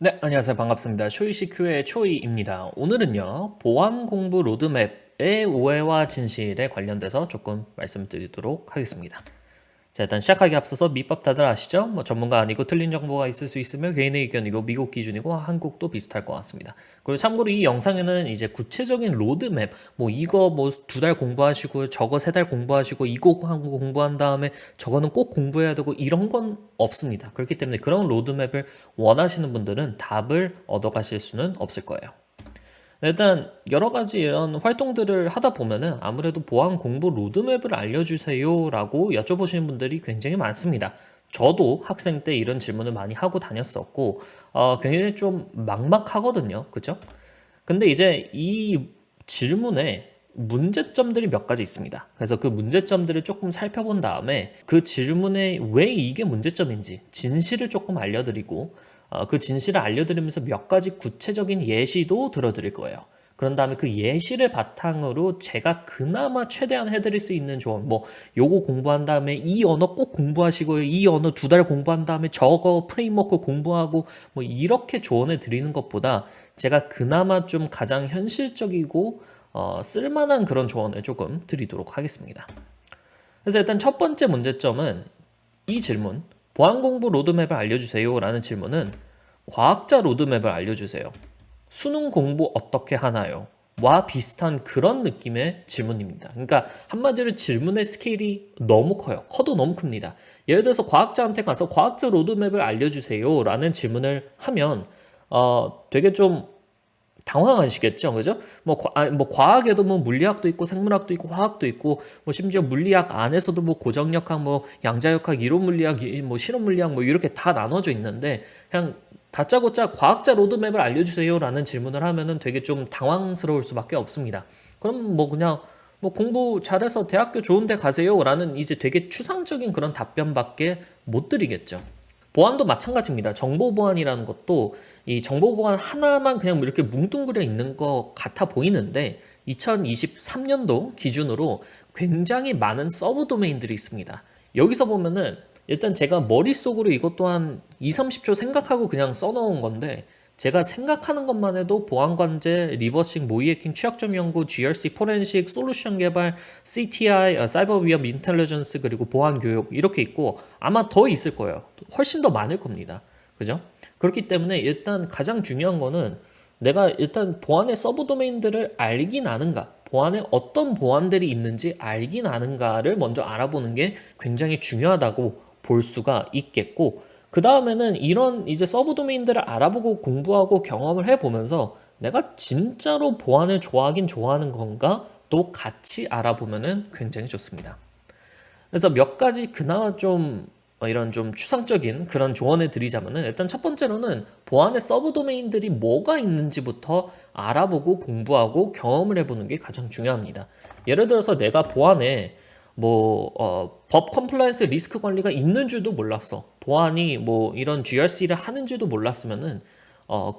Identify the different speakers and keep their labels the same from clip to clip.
Speaker 1: 네, 안녕하세요. 반갑습니다. 초이시큐의 초이입니다. 오늘은요, 보안 공부 로드맵의 오해와 진실에 관련돼서 조금 말씀드리도록 하겠습니다. 자, 일단 시작하기 앞서서 밑밥 다들 아시죠? 뭐 전문가 아니고 틀린 정보가 있을 수 있으며 개인의 의견이고 미국 기준이고 한국도 비슷할 것 같습니다. 그리고 참고로 이 영상에는 이제 구체적인 로드맵, 뭐 이거 뭐 2달 공부하시고 저거 3달 공부하시고 이거 공부한 다음에 저거는 꼭 공부해야 되고 이런 건 없습니다. 그렇기 때문에 그런 로드맵을 원하시는 분들은 답을 얻어가실 수는 없을 거예요. 일단 여러 가지 이런 활동들을 하다 보면은 아무래도 보안 공부 로드맵을 알려주세요라고 여쭤보시는 분들이 굉장히 많습니다. 저도 학생 때 이런 질문을 많이 하고 다녔었고, 굉장히 좀 막막하거든요. 그죠? 근데 이제 이 질문에 문제점들이 몇 가지 있습니다. 그래서 그 문제점들을 조금 살펴본 다음에 그 질문에 왜 이게 문제점인지 진실을 조금 알려드리고 그 진실을 알려드리면서 몇 가지 구체적인 예시도 들어드릴 거예요. 그런 다음에 그 예시를 바탕으로 제가 그나마 최대한 해드릴 수 있는 조언, 뭐 요거 공부한 다음에 이 언어 꼭 공부하시고요. 이 언어 2달 공부한 다음에 저거 프레임워크 공부하고 뭐 이렇게 조언을 드리는 것보다 제가 그나마 좀 가장 현실적이고 쓸만한 그런 조언을 조금 드리도록 하겠습니다. 그래서 일단 첫 번째 문제점은 이 질문, 보안 공부 로드맵을 알려주세요 라는 질문은 과학자 로드맵을 알려주세요. 수능 공부 어떻게 하나요? 와 비슷한 그런 느낌의 질문입니다. 그러니까 한마디로 질문의 스케일이 너무 커요. 커도 너무 큽니다. 예를 들어서 과학자한테 가서 과학자 로드맵을 알려주세요 라는 질문을 하면 되게 좀 당황하시겠죠, 그죠? 뭐 과학에도 뭐 물리학도 있고 생물학도 있고 화학도 있고 뭐 심지어 물리학 안에서도 뭐 고정역학, 뭐 양자역학, 이론 물리학, 뭐 실험 물리학 뭐 이렇게 다 나눠져 있는데 그냥 다짜고짜 과학자 로드맵을 알려주세요라는 질문을 하면은 되게 좀 당황스러울 수밖에 없습니다. 그럼 뭐 그냥 뭐 공부 잘해서 대학교 좋은 데 가세요라는 이제 되게 추상적인 그런 답변밖에 못 드리겠죠. 보안도 마찬가지입니다. 정보 보안이라는 것도 이 정보 보안 하나만 그냥 뭐 이렇게 뭉뚱그려 있는 것 같아 보이는데 2023년도 기준으로 굉장히 많은 서브 도메인들이 있습니다. 여기서 보면은 일단 제가 머릿속으로 이것 또한 2, 30초 생각하고 그냥 써놓은 건데 제가 생각하는 것만 해도 보안관제, 리버싱, 모의해킹, 취약점 연구, GRC, 포렌식, 솔루션 개발, CTI, 사이버 위협 인텔리전스, 그리고 보안 교육 이렇게 있고 아마 더 있을 거예요. 훨씬 더 많을 겁니다. 그죠? 그렇기 때문에 일단 가장 중요한 거는 내가 일단 보안의 서브 도메인들을 알긴 아는가, 보안에 어떤 보안들이 있는지 알긴 아는가를 먼저 알아보는 게 굉장히 중요하다고 볼 수가 있겠고, 그 다음에는 이런 이제 서브 도메인들을 알아보고 공부하고 경험을 해보면서 내가 진짜로 보안을 좋아하긴 좋아하는 건가 또 같이 알아보면은 굉장히 좋습니다. 그래서 몇 가지 그나마 좀 이런 좀 추상적인 그런 조언을 드리자면은 일단 첫 번째로는 보안의 서브 도메인들이 뭐가 있는지부터 알아보고 공부하고 경험을 해보는 게 가장 중요합니다. 예를 들어서 내가 보안에 법 컴플라이언스 리스크 관리가 있는 줄도 몰랐어. 보안이 뭐 이런 GRC를 하는 줄도 몰랐으면은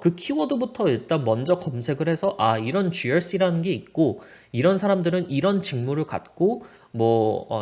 Speaker 1: 그 키워드부터 일단 먼저 검색을 해서 이런 GRC라는 게 있고 이런 사람들은 이런 직무를 갖고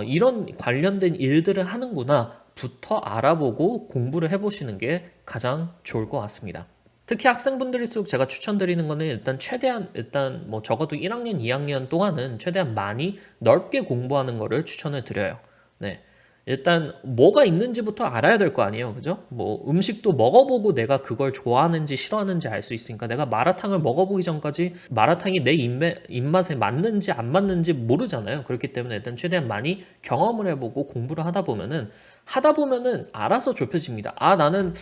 Speaker 1: 이런 관련된 일들을 하는구나부터 알아보고 공부를 해보시는 게 가장 좋을 것 같습니다. 특히 학생분들일수록 제가 추천드리는 거는 일단 뭐 적어도 1학년, 2학년 동안은 최대한 많이 넓게 공부하는 거를 추천을 드려요. 네. 일단 뭐가 있는지부터 알아야 될 거 아니에요. 그죠? 뭐 음식도 먹어보고 내가 그걸 좋아하는지 싫어하는지 알 수 있으니까 내가 마라탕을 먹어보기 전까지 마라탕이 내 입맛에 맞는지 안 맞는지 모르잖아요. 그렇기 때문에 일단 최대한 많이 경험을 해보고 공부를 하다 보면은 알아서 좁혀집니다. 나는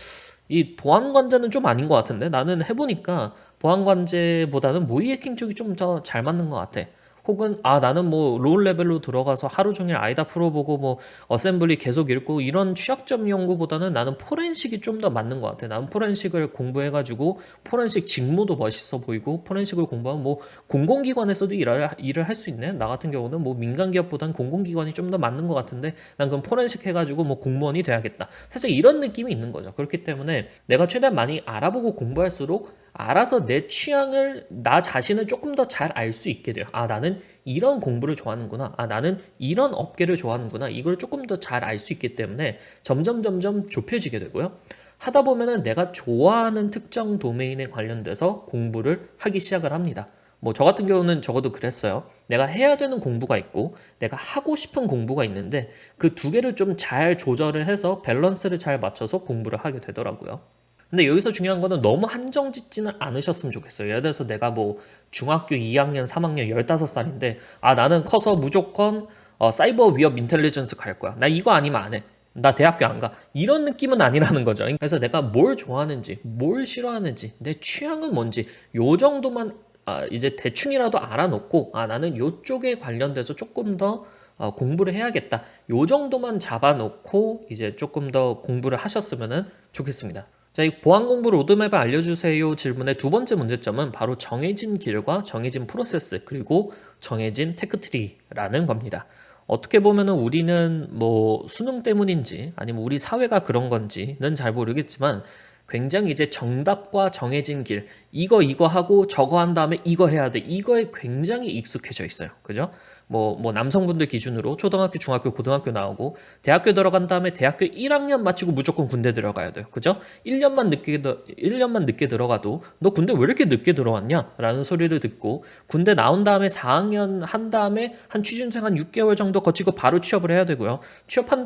Speaker 1: 이 보안관제는 좀 아닌 것 같은데 나는 해보니까 보안관제보다는 모의해킹 쪽이 좀 더 잘 맞는 것 같아. 혹은 나는 뭐 로우 레벨로 들어가서 하루 종일 아이다 풀어보고 뭐 어셈블리 계속 읽고 이런 취약점 연구보다는 나는 포렌식이 좀 더 맞는 것 같아. 나는 포렌식을 공부해가지고 포렌식 직무도 멋있어 보이고 포렌식을 공부하면 뭐 공공기관에서도 일을 할 수 있네. 나 같은 경우는 뭐 민간기업보다는 공공기관이 좀 더 맞는 것 같은데 난 그럼 포렌식 해가지고 뭐 공무원이 돼야겠다. 사실 이런 느낌이 있는 거죠. 그렇기 때문에 내가 최대한 많이 알아보고 공부할수록 알아서 내 취향을 나 자신을 조금 더 잘 알 수 있게 돼요. 나는 이런 공부를 좋아하는구나. 나는 이런 업계를 좋아하는구나. 이걸 조금 더 잘 알 수 있기 때문에 점점 좁혀지게 되고요. 하다 보면은 내가 좋아하는 특정 도메인에 관련돼서 공부를 하기 시작을 합니다. 뭐 저 같은 경우는 적어도 그랬어요. 내가 해야 되는 공부가 있고 내가 하고 싶은 공부가 있는데 그 두 개를 좀 잘 조절을 해서 밸런스를 잘 맞춰서 공부를 하게 되더라고요. 근데 여기서 중요한 거는 너무 한정 짓지는 않으셨으면 좋겠어요. 예를 들어서 내가 뭐 중학교 2학년, 3학년 15살인데 나는 커서 무조건 사이버 위협 인텔리전스 갈 거야. 나 이거 아니면 안 해. 나 대학교 안 가. 이런 느낌은 아니라는 거죠. 그래서 내가 뭘 좋아하는지, 뭘 싫어하는지, 내 취향은 뭔지 요 정도만 이제 대충이라도 알아놓고 나는 요쪽에 관련돼서 조금 더 공부를 해야겠다. 요 정도만 잡아놓고 이제 조금 더 공부를 하셨으면 좋겠습니다. 자, 이 보안 공부 로드맵을 알려주세요 질문의 두 번째 문제점은 바로 정해진 길과 정해진 프로세스 그리고 정해진 테크트리라는 겁니다. 어떻게 보면은 우리는 뭐 수능 때문인지 아니면 우리 사회가 그런 건지는 잘 모르겠지만 굉장히 이제 정답과 정해진 길 이거 하고 저거 한 다음에 이거 해야 돼 이거에 굉장히 익숙해져 있어요. 그죠? 뭐 남성분들 기준으로 초등학교, 중학교, 고등학교 나오고 대학교 들어간 다음에 대학교 1학년 마치고 무조건 군대 들어가야 돼요. 그죠? 1년만 늦게 들어가도 너 군대 왜 이렇게 늦게 들어왔냐? 라는 소리를 듣고 군대 나온 다음에 4학년 한 다음에 한 취준생 한 6개월 정도 거치고 바로 취업을 해야 되고요. 취업한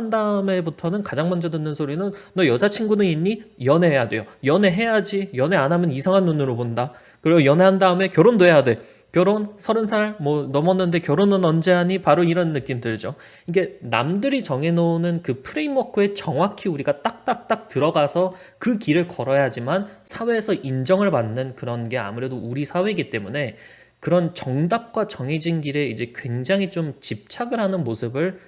Speaker 1: 다음에부터는 가장 먼저 듣는 소리는 너 여자친구는 있니? 연애해야 돼요. 연애해야지. 연애 안 하면 이상한 눈으로 본다. 그리고 연애한 다음에 결혼도 해야 돼. 결혼 30살 뭐 넘었는데 결혼은 언제 하니? 바로 이런 느낌 들죠. 이게 남들이 정해놓는 그 프레임워크에 정확히 우리가 딱딱딱 들어가서 그 길을 걸어야지만 사회에서 인정을 받는 그런 게 아무래도 우리 사회이기 때문에 그런 정답과 정해진 길에 이제 굉장히 좀 집착을 하는 모습을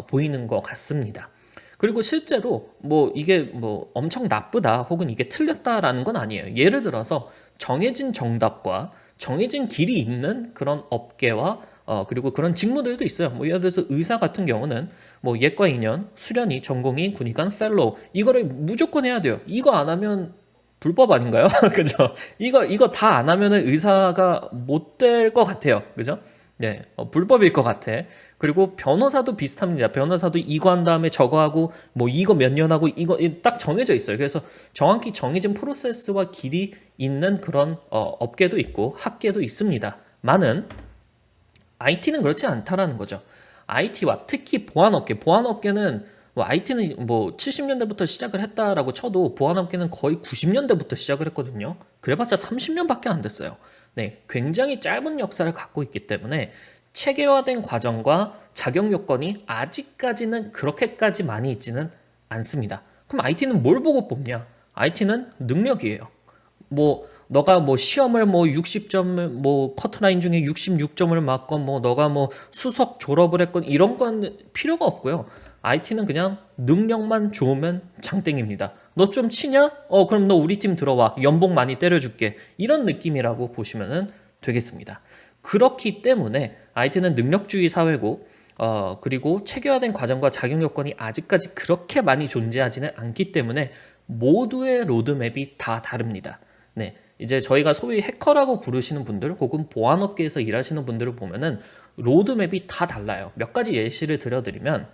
Speaker 1: 보이는 것 같습니다. 그리고 실제로 뭐 이게 뭐 엄청 나쁘다 혹은 이게 틀렸다라는 건 아니에요. 예를 들어서 정해진 정답과 정해진 길이 있는 그런 업계와 그리고 그런 직무들도 있어요. 뭐 예를 들어서 의사 같은 경우는 뭐 예과 2년, 수련의, 전공의, 군의관, 펠로우 이거를 무조건 해야 돼요. 이거 안 하면 불법 아닌가요? 그죠? 이거 다 안 하면은 의사가 못 될 것 같아요. 그죠? 네, 불법일 것 같아. 그리고 변호사도 비슷합니다. 변호사도 이거 한 다음에 저거 하고 뭐 이거 몇 년 하고 이거 딱 정해져 있어요. 그래서 정확히 정해진 프로세스와 길이 있는 그런 업계도 있고 학계도 있습니다. 많은 IT는 그렇지 않다라는 거죠. IT와 특히 보안업계는 뭐 IT는 뭐 70년대부터 시작을 했다라고 쳐도 보안업계는 거의 90년대부터 시작을 했거든요. 그래봤자 30년밖에 안 됐어요. 네, 굉장히 짧은 역사를 갖고 있기 때문에 체계화된 과정과 자격 요건이 아직까지는 그렇게까지 많이 있지는 않습니다. 그럼 IT는 뭘 보고 뽑냐? IT는 능력이에요. 뭐 너가 뭐 시험을 뭐 60점 뭐 커트라인 중에 66점을 맞건 뭐 너가 뭐 수석 졸업을 했건 이런 건 필요가 없고요. IT는 그냥 능력만 좋으면 장땡입니다. 너 좀 치냐? 그럼 너 우리 팀 들어와. 연봉 많이 때려줄게. 이런 느낌이라고 보시면 되겠습니다. 그렇기 때문에 IT는 능력주의 사회고 그리고 체계화된 과정과 작용 요건이 아직까지 그렇게 많이 존재하지는 않기 때문에 모두의 로드맵이 다 다릅니다. 네, 이제 저희가 소위 해커라고 부르시는 분들 혹은 보안업계에서 일하시는 분들을 보면은 로드맵이 다 달라요. 몇 가지 예시를 들어드리면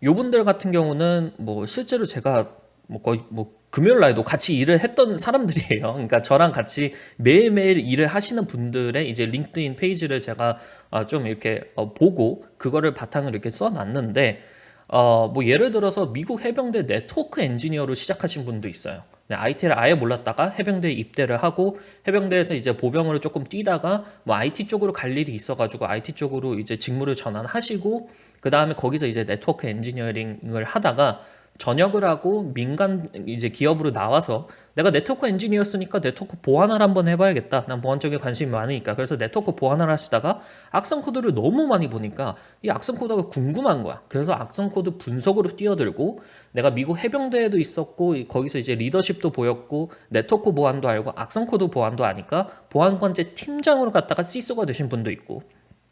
Speaker 1: 요분들 같은 경우는 뭐 실제로 제가 뭐 거의 뭐 금요일 날도 같이 일을 했던 사람들이에요. 그러니까 저랑 같이 매일매일 일을 하시는 분들의 이제 링크드인 페이지를 제가 좀 이렇게 보고 그거를 바탕으로 이렇게 써놨는데 뭐 예를 들어서 미국 해병대 네트워크 엔지니어로 시작하신 분도 있어요. IT를 아예 몰랐다가 해병대에 입대를 하고 해병대에서 이제 보병으로 조금 뛰다가 뭐 IT 쪽으로 갈 일이 있어가지고 IT 쪽으로 이제 직무를 전환하시고 그 다음에 거기서 이제 네트워크 엔지니어링을 하다가 전역을 하고 민간 이제 기업으로 나와서 내가 네트워크 엔지니어였으니까 네트워크 보안을 한번 해봐야겠다. 난 보안 쪽에 관심이 많으니까. 그래서 네트워크 보안을 하시다가 악성 코드를 너무 많이 보니까 이 악성 코드가 궁금한 거야. 그래서 악성 코드 분석으로 뛰어들고 내가 미국 해병대에도 있었고 거기서 이제 리더십도 보였고 네트워크 보안도 알고 악성 코드 보안도 아니까 보안관제 팀장으로 갔다가 CISO가 되신 분도 있고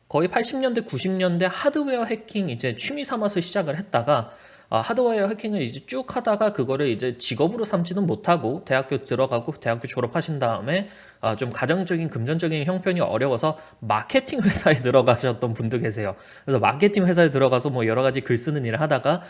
Speaker 1: 거의 80년대, 90년대 하드웨어 해킹 이제 취미 삼아서 시작을 했다가 하드웨어 해킹을 이제 쭉 하다가 그거를 이제 직업으로 삼지는 못하고 대학교 들어가고 대학교 졸업하신 다음에 좀 가정적인 금전적인 형편이 어려워서 마케팅 회사에 들어가셨던 분도 계세요. 그래서 마케팅 회사에 들어가서 뭐 여러 가지 글 쓰는 일을 하다가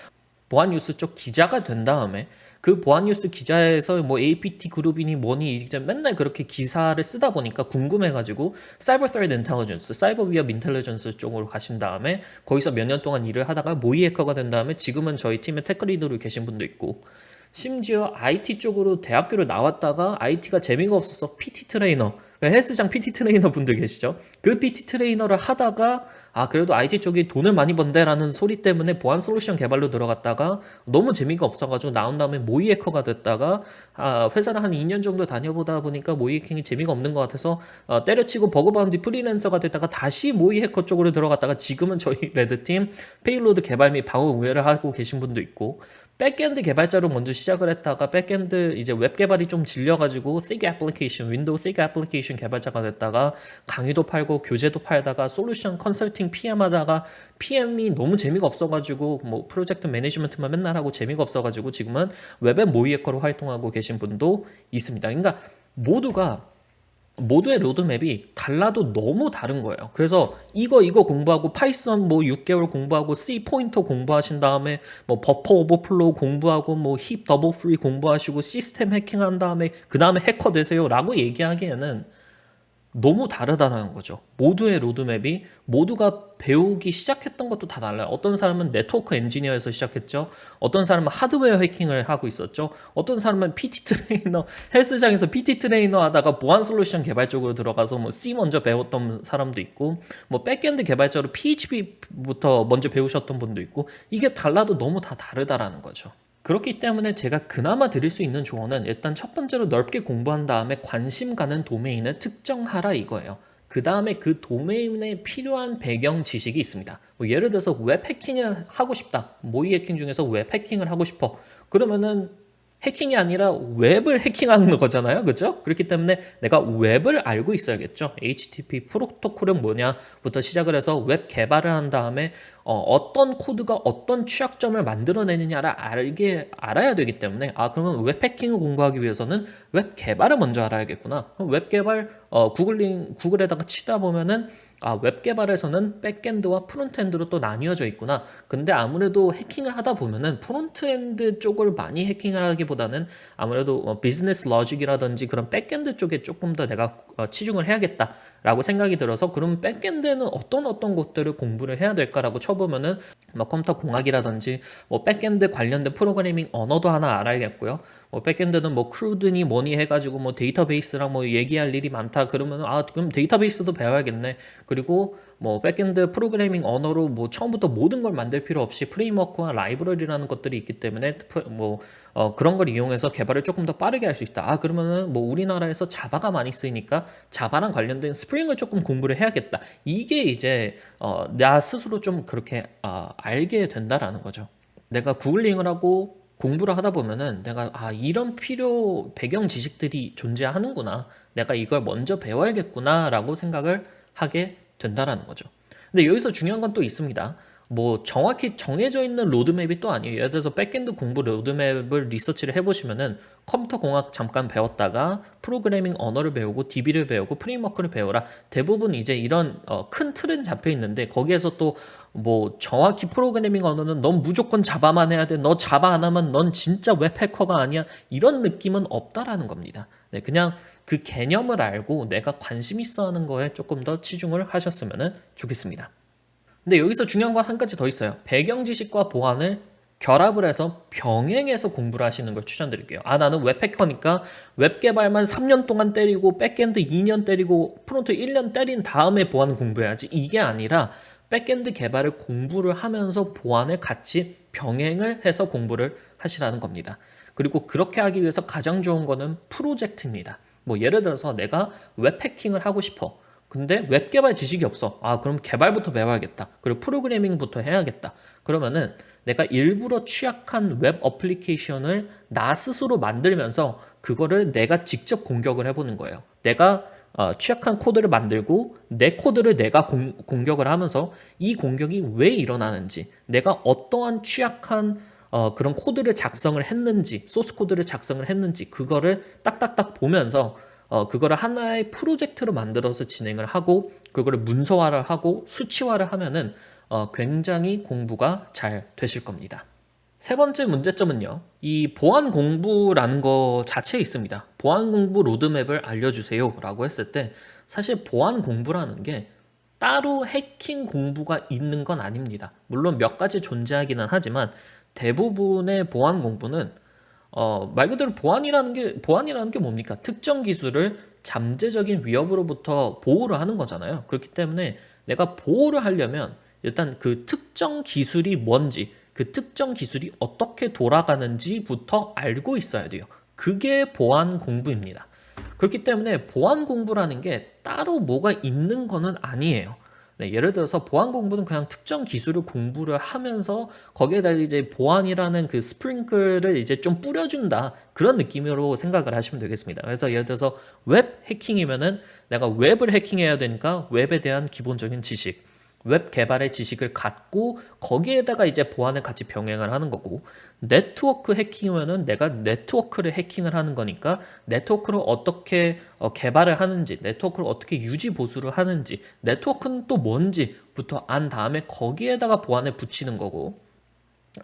Speaker 1: 보안 뉴스 쪽 기자가 된 다음에 그 보안 뉴스 기자에서 뭐 APT 그룹이니 뭐니 이제 맨날 그렇게 기사를 쓰다 보니까 궁금해가지고 사이버 스레트 인텔리전스, 사이버 위협 인텔리전스 쪽으로 가신 다음에 거기서 몇 년 동안 일을 하다가 모의 해커가 된 다음에 지금은 저희 팀의 테크 리더로 계신 분도 있고, 심지어 IT 쪽으로 대학교를 나왔다가 IT가 재미가 없어서 PT 트레이너, 헬스장 PT 트레이너 분들 계시죠? 그 PT 트레이너를 하다가 그래도 IT 쪽이 돈을 많이 번대라는 소리 때문에 보안 솔루션 개발로 들어갔다가 너무 재미가 없어가지고 나온 다음에 모의 해커가 됐다가 회사를 한 2년 정도 다녀보다 보니까 모의 해킹이 재미가 없는 것 같아서 때려치고 버그 바운티 프리랜서가 됐다가 다시 모의 해커 쪽으로 들어갔다가 지금은 저희 레드팀 페일로드 개발 및 방어 운영을 하고 계신 분도 있고, 백엔드 개발자로 먼저 시작을 했다가 백엔드 이제 웹 개발이 좀 질려가지고 thick application, 윈도우 thick application 개발자가 됐다가 강의도 팔고 교재도 팔다가 솔루션 컨설팅 PM 하다가 PM이 너무 재미가 없어가지고 뭐 프로젝트 매니지먼트만 맨날 하고 재미가 없어가지고 지금은 웹앱 모의 해커로 활동하고 계신 분도 있습니다. 그러니까 모두의 로드맵이 달라도 너무 다른 거예요. 그래서 이거 공부하고 파이썬 뭐 6개월 공부하고 C 포인터 공부하신 다음에 뭐 버퍼 오버플로우 공부하고 뭐 힙 더블 프리 공부하시고 시스템 해킹한 다음에 그 다음에 해커 되세요라고 얘기하기에는 너무 다르다는 거죠. 모두의 로드맵이 모두가 배우기 시작했던 것도 다 달라요. 어떤 사람은 네트워크 엔지니어에서 시작했죠. 어떤 사람은 하드웨어 해킹을 하고 있었죠. 어떤 사람은 PT 트레이너, 헬스장에서 PT 트레이너 하다가 보안 솔루션 개발 쪽으로 들어가서 뭐 C 먼저 배웠던 사람도 있고, 뭐 백엔드 개발자로 PHP부터 먼저 배우셨던 분도 있고, 이게 달라도 너무 다 다르다라는 거죠. 그렇기 때문에 제가 그나마 드릴 수 있는 조언은 일단 첫 번째로 넓게 공부한 다음에 관심 가는 도메인을 특정하라 이거예요. 그 다음에 그 도메인에 필요한 배경 지식이 있습니다. 뭐 예를 들어서 웹 해킹을 하고 싶다. 모의 해킹 중에서 웹 해킹을 하고 싶어. 그러면은 해킹이 아니라 웹을 해킹하는 거잖아요. 그죠? 그렇기 때문에 내가 웹을 알고 있어야겠죠. HTTP 프로토콜은 뭐냐부터 시작을 해서 웹 개발을 한 다음에 어떤 코드가 어떤 취약점을 만들어내느냐를 알아야 되기 때문에 그러면 웹 해킹을 공부하기 위해서는 웹 개발을 먼저 알아야겠구나. 그럼 웹 개발 구글에다가 치다 보면은 웹 개발에서는 백엔드와 프론트엔드로 또 나뉘어져 있구나. 근데 아무래도 해킹을 하다 보면은 프론트엔드 쪽을 많이 해킹을 하기보다는 아무래도 비즈니스 로직이라든지 그런 백엔드 쪽에 조금 더 내가 치중을 해야겠다라고 생각이 들어서, 그럼 백엔드는 어떤 것들을 공부를 해야 될까라고 쳐보면은 뭐 컴퓨터 공학이라든지 뭐 백엔드 관련된 프로그래밍 언어도 하나 알아야겠고요. 뭐 백엔드는 뭐 크루드니 뭐니 해가지고 뭐 데이터베이스랑 뭐 얘기할 일이 많다 그러면 그럼 데이터베이스도 배워야겠네. 그리고 뭐 백엔드 프로그래밍 언어로 뭐 처음부터 모든 걸 만들 필요 없이 프레임워크와 라이브러리라는 것들이 있기 때문에 그런 걸 이용해서 개발을 조금 더 빠르게 할 수 있다. 그러면은 뭐 우리나라에서 자바가 많이 쓰이니까 자바랑 관련된 스프링을 조금 공부를 해야겠다. 이게 이제 나 스스로 좀 그렇게 알게 된다라는 거죠. 내가 구글링을 하고 공부를 하다 보면은 내가 이런 배경 지식들이 존재하는구나. 내가 이걸 먼저 배워야겠구나라고 생각을 하게 된다라는 거죠. 근데 여기서 중요한 건 또 있습니다. 뭐 정확히 정해져 있는 로드맵이 또 아니에요. 예를 들어서 백엔드 공부 로드맵을 리서치를 해보시면은 컴퓨터 공학 잠깐 배웠다가 프로그래밍 언어를 배우고 DB를 배우고 프레임워크를 배워라. 대부분 이제 이런 큰 틀은 잡혀 있는데 거기에서 또 뭐 정확히 프로그래밍 언어는 넌 무조건 자바만 해야 돼. 너 자바 안 하면 넌 진짜 웹 해커가 아니야. 이런 느낌은 없다라는 겁니다. 네, 그냥 그 개념을 알고 내가 관심 있어 하는 거에 조금 더 치중을 하셨으면 좋겠습니다. 근데 여기서 중요한 건 한 가지 더 있어요. 배경 지식과 보안을 결합을 해서 병행해서 공부를 하시는 걸 추천드릴게요. 나는 웹해커니까 웹 개발만 3년 동안 때리고 백엔드 2년 때리고 프론트 1년 때린 다음에 보안 공부해야지. 이게 아니라 백엔드 개발을 공부를 하면서 보안을 같이 병행을 해서 공부를 하시라는 겁니다. 그리고 그렇게 하기 위해서 가장 좋은 거는 프로젝트입니다. 뭐 예를 들어서 내가 웹 해킹을 하고 싶어. 근데 웹 개발 지식이 없어. 그럼 개발부터 배워야겠다. 그리고 프로그래밍부터 해야겠다. 그러면은 내가 일부러 취약한 웹 어플리케이션을 나 스스로 만들면서 그거를 내가 직접 공격을 해보는 거예요. 내가 취약한 코드를 만들고 내 코드를 내가 공격을 하면서 이 공격이 왜 일어나는지, 내가 어떠한 취약한 그런 코드를 작성을 했는지, 소스 코드를 작성을 했는지 그거를 딱딱딱 보면서 그거를 하나의 프로젝트로 만들어서 진행을 하고 그거를 문서화를 하고 수치화를 하면은 굉장히 공부가 잘 되실 겁니다. 세 번째 문제점은요. 이 보안 공부라는 거 자체에 있습니다. 보안 공부 로드맵을 알려주세요 라고 했을 때 사실 보안 공부라는 게 따로 해킹 공부가 있는 건 아닙니다. 물론 몇 가지 존재하기는 하지만 대부분의 보안 공부는 말 그대로 보안이라는 게 뭡니까? 특정 기술을 잠재적인 위협으로부터 보호를 하는 거잖아요. 그렇기 때문에 내가 보호를 하려면 일단 그 특정 기술이 뭔지, 그 특정 기술이 어떻게 돌아가는지부터 알고 있어야 돼요. 그게 보안 공부입니다. 그렇기 때문에 보안 공부라는 게 따로 뭐가 있는 거는 아니에요. 네, 예를 들어서 보안 공부는 그냥 특정 기술을 공부를 하면서 거기에다 이제 보안이라는 그 스프링클을 이제 좀 뿌려준다. 그런 느낌으로 생각을 하시면 되겠습니다. 그래서 예를 들어서 웹 해킹이면은 내가 웹을 해킹해야 되니까 웹에 대한 기본적인 지식, 웹 개발의 지식을 갖고 거기에다가 이제 보안을 같이 병행을 하는 거고, 네트워크 해킹이면은 내가 네트워크를 해킹을 하는 거니까 네트워크를 어떻게 개발을 하는지, 네트워크를 어떻게 유지 보수를 하는지, 네트워크는 또 뭔지부터 안 다음에 거기에다가 보안을 붙이는 거고,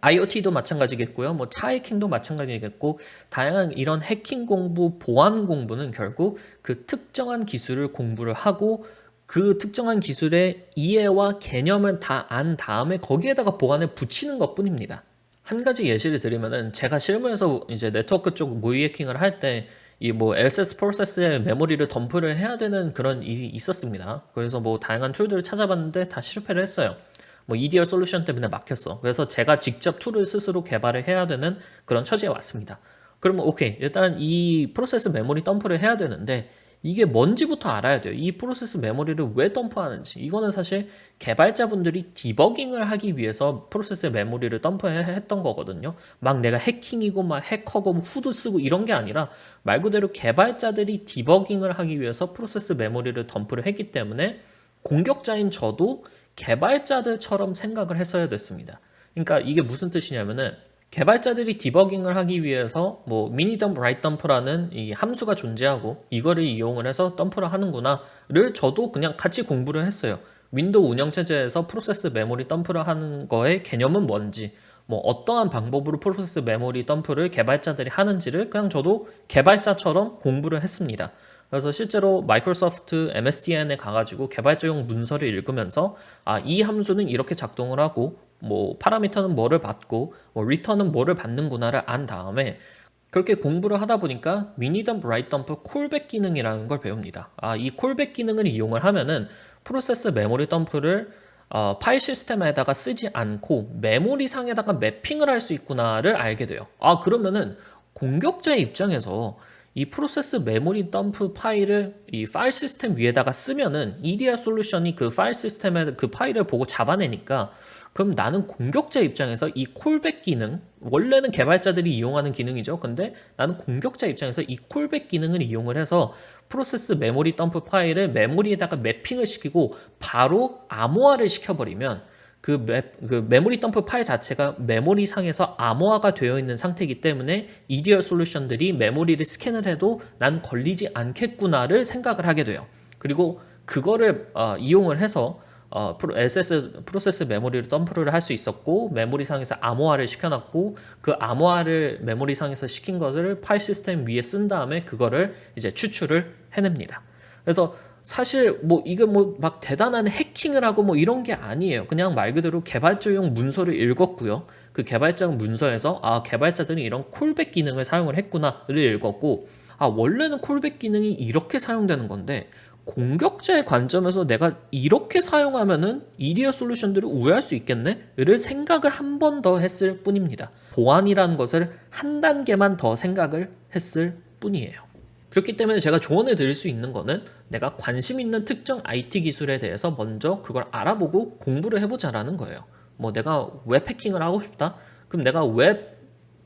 Speaker 1: IoT도 마찬가지겠고요. 뭐 차 해킹도 마찬가지겠고, 다양한 이런 해킹 공부, 보안 공부는 결국 그 특정한 기술을 공부를 하고 그 특정한 기술의 이해와 개념을 다 안 다음에 거기에다가 보안을 붙이는 것뿐입니다. 한 가지 예시를 드리면은 제가 실무에서 이제 네트워크 쪽 모의 해킹을 할 때 이 뭐 LSS 프로세스에 메모리를 덤프를 해야 되는 그런 일이 있었습니다. 그래서 뭐 다양한 툴들을 찾아봤는데 다 실패를 했어요. 뭐 EDR 솔루션 때문에 막혔어. 그래서 제가 직접 툴을 스스로 개발을 해야 되는 그런 처지에 왔습니다. 그러면 오케이, 일단 이 프로세스 메모리 덤프를 해야 되는데 이게 뭔지부터 알아야 돼요. 이 프로세스 메모리를 왜 덤프하는지. 이거는 사실 개발자분들이 디버깅을 하기 위해서 프로세스 메모리를 덤프했던 거거든요. 막 내가 해킹이고 막 해커고 뭐 후드 쓰고 이런 게 아니라 말 그대로 개발자들이 디버깅을 하기 위해서 프로세스 메모리를 덤프를 했기 때문에 공격자인 저도 개발자들처럼 생각을 했어야 됐습니다. 그러니까 이게 무슨 뜻이냐면은 개발자들이 디버깅을 하기 위해서 뭐 미니덤프, 라이트덤프라는 이 함수가 존재하고 이거를 이용을 해서 덤프를 하는구나를 저도 그냥 같이 공부를 했어요. 윈도우 운영체제에서 프로세스 메모리 덤프를 하는 거의 개념은 뭔지, 뭐 어떠한 방법으로 프로세스 메모리 덤프를 개발자들이 하는지를 그냥 저도 개발자처럼 공부를 했습니다. 그래서 실제로 마이크로소프트 MSDN에 가가지고 개발자용 문서를 읽으면서 이 함수는 이렇게 작동을 하고 뭐 파라미터는 뭐를 받고 뭐 리턴은 뭐를 받는구나를 안 다음에 그렇게 공부를 하다 보니까 미니덤프, 라이트덤프 콜백 기능이라는 걸 배웁니다. 이 콜백 기능을 이용을 하면은 프로세스 메모리 덤프를 파일 시스템에다가 쓰지 않고 메모리 상에다가 매핑을 할 수 있구나를 알게 돼요. 그러면은 공격자의 입장에서 이 프로세스 메모리 덤프 파일을 이 파일 시스템 위에다가 쓰면은 EDR 솔루션이 그 파일 시스템에 그 파일을 보고 잡아내니까 그럼 나는 공격자 입장에서 이 콜백 기능, 원래는 개발자들이 이용하는 기능이죠. 근데 나는 공격자 입장에서 이 콜백 기능을 이용을 해서 프로세스 메모리 덤프 파일을 메모리에다가 매핑을 시키고 바로 암호화를 시켜버리면 그 메모리 덤프 파일 자체가 메모리 상에서 암호화가 되어 있는 상태이기 때문에 EDR 솔루션들이 메모리를 스캔을 해도 난 걸리지 않겠구나를 생각을 하게 돼요. 그리고 그거를 이용을 해서 프로세스 메모리를 덤프를 할 수 있었고 메모리 상에서 암호화를 시켜놨고 그 암호화를 메모리 상에서 시킨 것을 파일 시스템 위에 쓴 다음에 그거를 이제 추출을 해냅니다. 그래서 사실 뭐 이게 뭐 막 대단한 해킹을 하고 뭐 이런 게 아니에요. 그냥 말 그대로 개발자용 문서를 읽었고요. 그 개발자용 문서에서 개발자들이 이런 콜백 기능을 사용을 했구나를 읽었고 원래는 콜백 기능이 이렇게 사용되는 건데 공격자의 관점에서 내가 이렇게 사용하면은 EDR 솔루션들을 우회할 수 있겠네?를 생각을 한 번 더 했을 뿐입니다. 보안이라는 것을 한 단계만 더 생각을 했을 뿐이에요. 그렇기 때문에 제가 조언을 드릴 수 있는 거는 내가 관심 있는 특정 IT 기술에 대해서 먼저 그걸 알아보고 공부를 해보자라는 거예요. 뭐 내가 웹 해킹을 하고 싶다? 그럼 내가 웹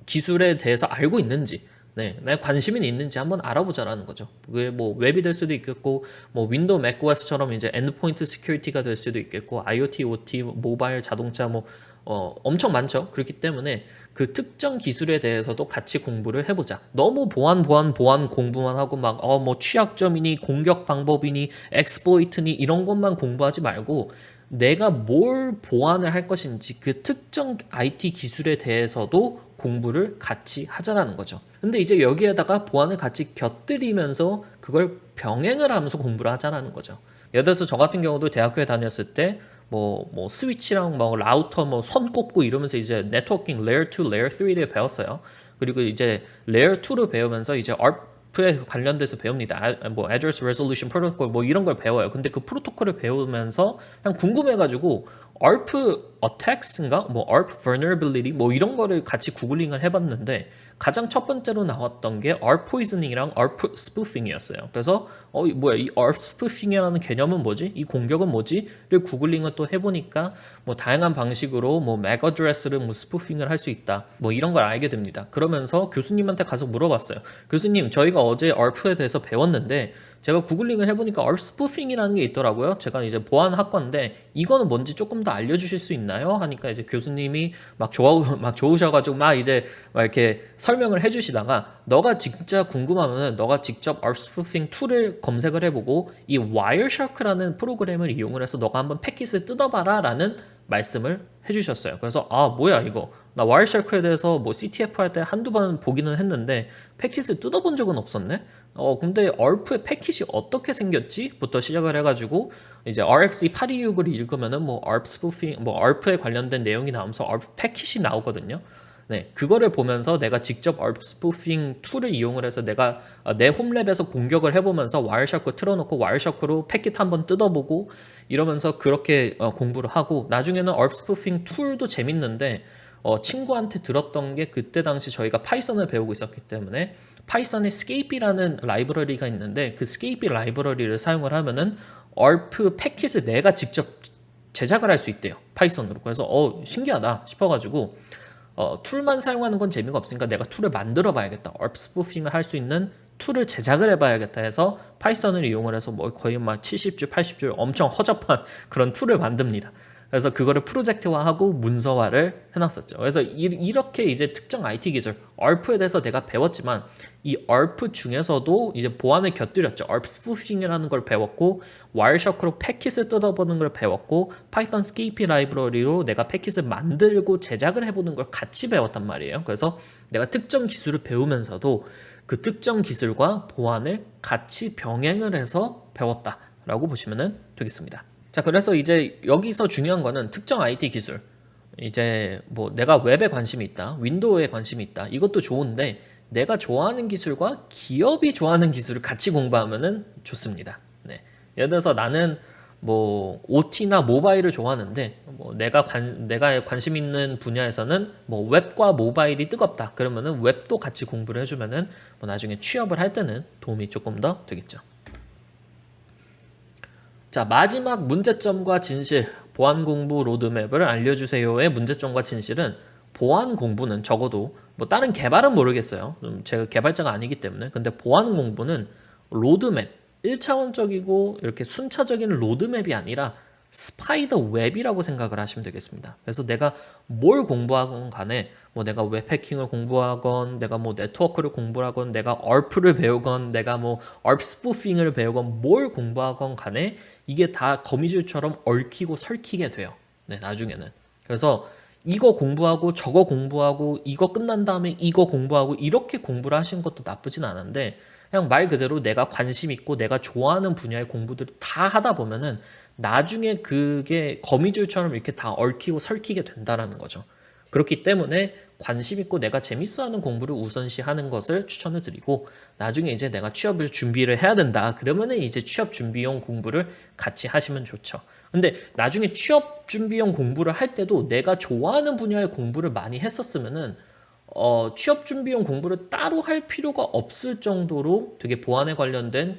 Speaker 1: 기술에 대해서 알고 있는지, 내가 관심이 있는지 한번 알아보자라는 거죠. 그게 뭐 웹이 될 수도 있겠고, 뭐 윈도우 맥OS처럼 이제 엔드포인트 시큐리티가 될 수도 있겠고, IoT, OT, 모바일, 자동차 뭐 엄청 많죠. 그렇기 때문에 그 특정 기술에 대해서도 같이 공부를 해보자. 너무 보안 공부만 하고 막 뭐 취약점이니 공격 방법이니 엑스플로이트니 이런 것만 공부하지 말고 내가 뭘 보완을 할 것인지 그 특정 IT 기술에 대해서도 공부를 같이 하자라는 거죠. 근데 이제 여기에다가 보완을 같이 곁들이면서 그걸 병행을 하면서 공부를 하자라는 거죠. 예를 들어서 저 같은 경우도 대학교에 다녔을 때 뭐 스위치랑 뭐 라우터 뭐 선 꼽고 이러면서 이제 네트워킹 레이어 2, 레이어 3를 배웠어요. 그리고 이제 레이어 2를 배우면서 이제 ARP에 관련돼서 배웁니다. 뭐 Address Resolution Protocol 뭐 이런 걸 배워요. 근데 그 프로토콜을 배우면서 그냥 궁금해가지고 ARP Attacks인가 뭐 ARP Vulnerability 뭐 이런 거를 같이 구글링을 해봤는데 가장 첫 번째로 나왔던 게 ARP Poisoning이랑 ARP Spoofing이었어요. 그래서 뭐야 이 ARP Spoofing이라는 개념은 뭐지? 이 공격은 뭐지?를 구글링을 또 해보니까 뭐 다양한 방식으로 뭐 MAC address를 뭐 스푸핑을 할 수 있다. 뭐 이런 걸 알게 됩니다. 그러면서 교수님한테 가서 물어봤어요. 교수님, 저희가 어제 ARP에 대해서 배웠는데 제가 구글링을 해보니까 ARP 스푸핑이라는 게 있더라고요. 제가 이제 보안학과인데 이거는 뭔지 조금 더 알려주실 수 있나요? 하니까 이제 교수님이 막 좋으셔가지고 막 이제 막 이렇게 설명을 해주시다가 너가 진짜 궁금하면은 너가 직접 ARP 스푸핑 툴을 검색을 해보고 이 와이어샤크라는 프로그램을 이용을 해서 너가 한번 패킷을 뜯어봐라 라는 말씀을 해주셨어요. 그래서 뭐야 이거 나 와이어샤크에 대해서 뭐 CTF 할 때 한두 번 보기는 했는데 패킷을 뜯어본 적은 없었네. 근데 ARP의 패킷이 어떻게 생겼지? 부터 시작을 해가지고 이제 RFC 826을 읽으면은 뭐 ARP 스푸핑 뭐 ARP에 관련된 내용이 나오면서 ARP 패킷이 나오거든요. 네, 그거를 보면서 내가 직접 ARP 스푸핑 툴을 이용을 해서 내가 내 홈랩에서 공격을 해보면서 와이어샤크 틀어놓고 와이어샤크로 패킷 한번 뜯어보고 이러면서 그렇게 공부를 하고 나중에는 ARP 스푸핑 툴도 재밌는데 친구한테 들었던 게 그때 당시 저희가 파이썬을 배우고 있었기 때문에 파이썬에 Scape이라는 라이브러리가 있는데 그 Scape 라이브러리를 사용을 하면은 ARP 패킷을 내가 직접 제작을 할 수 있대요. 파이썬으로. 그래서 신기하다 싶어가지고 툴만 사용하는 건 재미가 없으니까 내가 툴을 만들어 봐야겠다. ARP 스푸핑을 할 수 있는 툴을 제작을 해봐야겠다 해서 파이썬을 이용을 해서 뭐 거의 막 70줄, 80줄 엄청 허접한 그런 툴을 만듭니다. 그래서 그거를 프로젝트화하고 문서화를 해놨었죠. 그래서 이렇게 이제 특정 IT 기술, ARP에 대해서 내가 배웠지만 이 ARP 중에서도 이제 보안을 곁들였죠. ARP 스푸핑이라는 걸 배웠고 와이어샤크로 패킷을 뜯어보는 걸 배웠고 파이썬 스케이피 라이브러리로 내가 패킷을 만들고 제작을 해보는 걸 같이 배웠단 말이에요. 그래서 내가 특정 기술을 배우면서도 그 특정 기술과 보안을 같이 병행을 해서 배웠다라고 보시면 되겠습니다. 자, 그래서 이제 여기서 중요한 거는 특정 IT 기술. 이제 뭐 내가 웹에 관심이 있다, 윈도우에 관심이 있다. 이것도 좋은데 내가 좋아하는 기술과 기업이 좋아하는 기술을 같이 공부하면은 좋습니다. 네. 예를 들어서 나는 뭐 OT나 모바일을 좋아하는데 뭐 내가 관심 있는 분야에서는 뭐 웹과 모바일이 뜨겁다. 그러면은 웹도 같이 공부를 해주면은 뭐 나중에 취업을 할 때는 도움이 조금 더 되겠죠. 자, 마지막 문제점과 진실, 보안 공부 로드맵을 알려주세요의 문제점과 진실은 보안 공부는 적어도 뭐 다른 개발은 모르겠어요. 제가 개발자가 아니기 때문에. 근데 보안 공부는 로드맵, 1차원적이고 이렇게 순차적인 로드맵이 아니라 스파이더 웹이라고 생각을 하시면 되겠습니다. 그래서 내가 뭘 공부하건 간에 뭐 내가 웹 해킹을 공부하건 내가 뭐 네트워크를 공부하건 내가 ARP를 배우건 내가 뭐 ARP 스푸핑을 배우건 뭘 공부하건 간에 이게 다 거미줄처럼 얽히고 설키게 돼요. 네, 나중에는. 그래서 이거 공부하고 저거 공부하고 이거 끝난 다음에 이거 공부하고 이렇게 공부를 하시는 것도 나쁘진 않은데 그냥 말 그대로 내가 관심 있고 내가 좋아하는 분야의 공부들을 다 하다 보면은 나중에 그게 거미줄처럼 이렇게 다 얽히고 설키게 된다라는 거죠. 그렇기 때문에 관심 있고 내가 재밌어하는 공부를 우선시하는 것을 추천을 드리고 나중에 이제 내가 취업을 준비를 해야 된다. 그러면은 이제 취업 준비용 공부를 같이 하시면 좋죠. 근데 나중에 취업 준비용 공부를 할 때도 내가 좋아하는 분야의 공부를 많이 했었으면은 취업 준비용 공부를 따로 할 필요가 없을 정도로 되게 보안에 관련된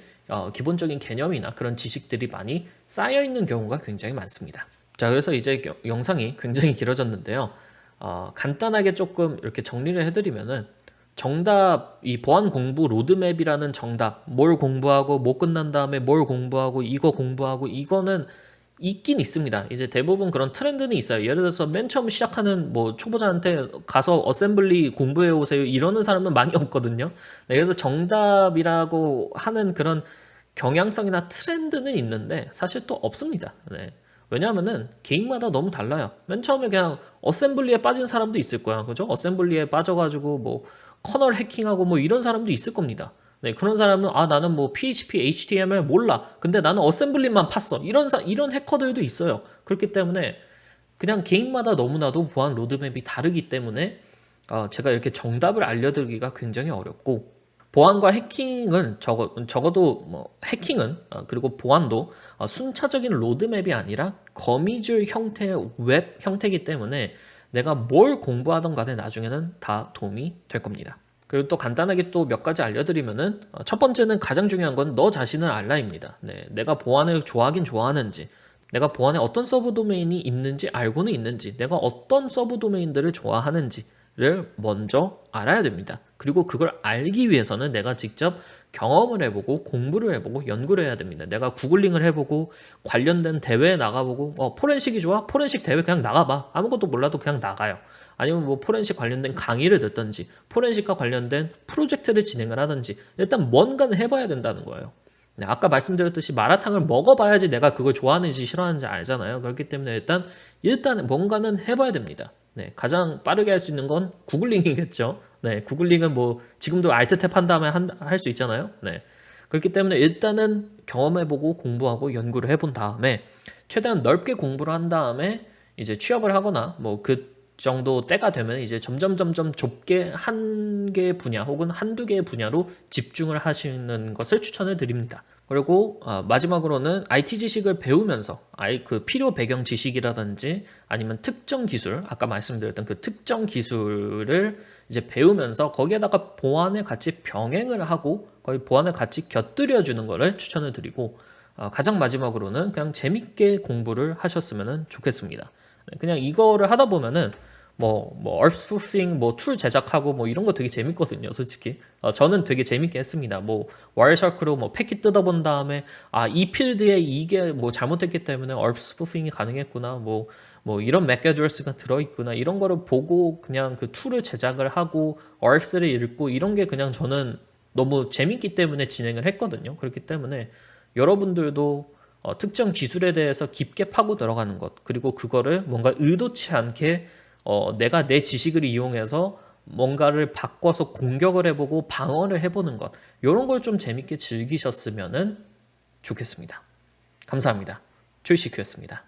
Speaker 1: 기본적인 개념이나 그런 지식들이 많이 쌓여 있는 경우가 굉장히 많습니다. 자, 그래서 이제 영상이 굉장히 길어졌는데요. 간단하게 조금 이렇게 정리를 해드리면은 정답, 이 보안 공부 로드맵이라는 정답, 뭘 공부하고 뭐 끝난 다음에 뭘 공부하고 이거 공부하고 이거는 있긴 있습니다. 이제 대부분 그런 트렌드는 있어요. 예를 들어서 맨 처음 시작하는 뭐 초보자한테 가서 어셈블리 공부해 오세요 이러는 사람은 많이 없거든요. 네, 그래서 정답이라고 하는 그런 경향성이나 트렌드는 있는데 사실 또 없습니다. 네. 왜냐하면은 개인마다 너무 달라요. 맨 처음에 그냥 어셈블리에 빠진 사람도 있을 거야. 그죠? 어셈블리에 빠져가지고 뭐 커널 해킹하고 뭐 이런 사람도 있을 겁니다. 네, 그런 사람은 나는 뭐 PHP, HTML 몰라. 근데 나는 어셈블리만 팠어. 이런 해커들도 있어요. 그렇기 때문에 그냥 개인마다 너무나도 보안 로드맵이 다르기 때문에 제가 이렇게 정답을 알려드리기가 굉장히 어렵고 보안과 해킹은 적어도 뭐 해킹은 그리고 보안도 순차적인 로드맵이 아니라 거미줄 형태의 웹 형태이기 때문에 내가 뭘 공부하던 간에 나중에는 다 도움이 될 겁니다. 그리고 또 간단하게 또 몇 가지 알려드리면은 첫 번째는 가장 중요한 건 너 자신을 알라입니다. 네, 내가 보안을 좋아하긴 좋아하는지 내가 보안에 어떤 서브 도메인이 있는지 알고는 있는지 내가 어떤 서브 도메인들을 좋아하는지를 먼저 알아야 됩니다. 그리고 그걸 알기 위해서는 내가 직접 경험을 해보고 공부를 해보고 연구를 해야 됩니다. 내가 구글링을 해보고 관련된 대회에 나가보고 포렌식이 좋아? 포렌식 대회 그냥 나가봐. 아무것도 몰라도 그냥 나가요. 아니면 뭐 포렌식 관련된 강의를 듣든지 포렌식과 관련된 프로젝트를 진행을 하든지 일단 뭔가는 해봐야 된다는 거예요. 네, 아까 말씀드렸듯이 마라탕을 먹어봐야지 내가 그걸 좋아하는지 싫어하는지 알잖아요. 그렇기 때문에 일단 뭔가는 해봐야 됩니다. 네, 가장 빠르게 할 수 있는 건 구글링이겠죠. 네, 구글링은 뭐 지금도 알트 탭 한 다음에 할 수 있잖아요. 네, 그렇기 때문에 일단은 경험해보고 공부하고 연구를 해본 다음에 최대한 넓게 공부를 한 다음에 이제 취업을 하거나 뭐 그 정도 때가 되면 이제 점점 좁게 한 개 분야 혹은 한두 개의 분야로 집중을 하시는 것을 추천을 드립니다. 그리고 마지막으로는 IT 지식을 배우면서 그 필요 배경 지식이라든지 아니면 특정 기술, 아까 말씀드렸던 그 특정 기술을 이제 배우면서 거기에다가 보안을 같이 병행을 하고 거의 보안을 같이 곁들여 주는 거를 추천을 드리고 가장 마지막으로는 그냥 재밌게 공부를 하셨으면 좋겠습니다. 그냥 이거를 하다 보면은 얼프스푸핑 툴 제작하고 뭐 이런 거 되게 재밌거든요, 솔직히. 저는 되게 재밌게 했습니다. 뭐 와이어샤크로 뭐 패킷 뜯어본 다음에 이 필드에 이게 뭐 잘못됐기 때문에 얼프스푸핑이 가능했구나. 뭐 이런 맥 애드레스가 들어있구나. 이런 거를 보고 그냥 그 툴을 제작을 하고 얼프스를 읽고 이런 게 그냥 저는 너무 재밌기 때문에 진행을 했거든요. 그렇기 때문에 여러분들도 특정 기술에 대해서 깊게 파고 들어가는 것, 그리고 그거를 뭔가 의도치 않게 내가 내 지식을 이용해서 뭔가를 바꿔서 공격을 해보고 방어를 해보는 것, 이런 걸 좀 재밌게 즐기셨으면 좋겠습니다. 감사합니다. 조이시큐였습니다.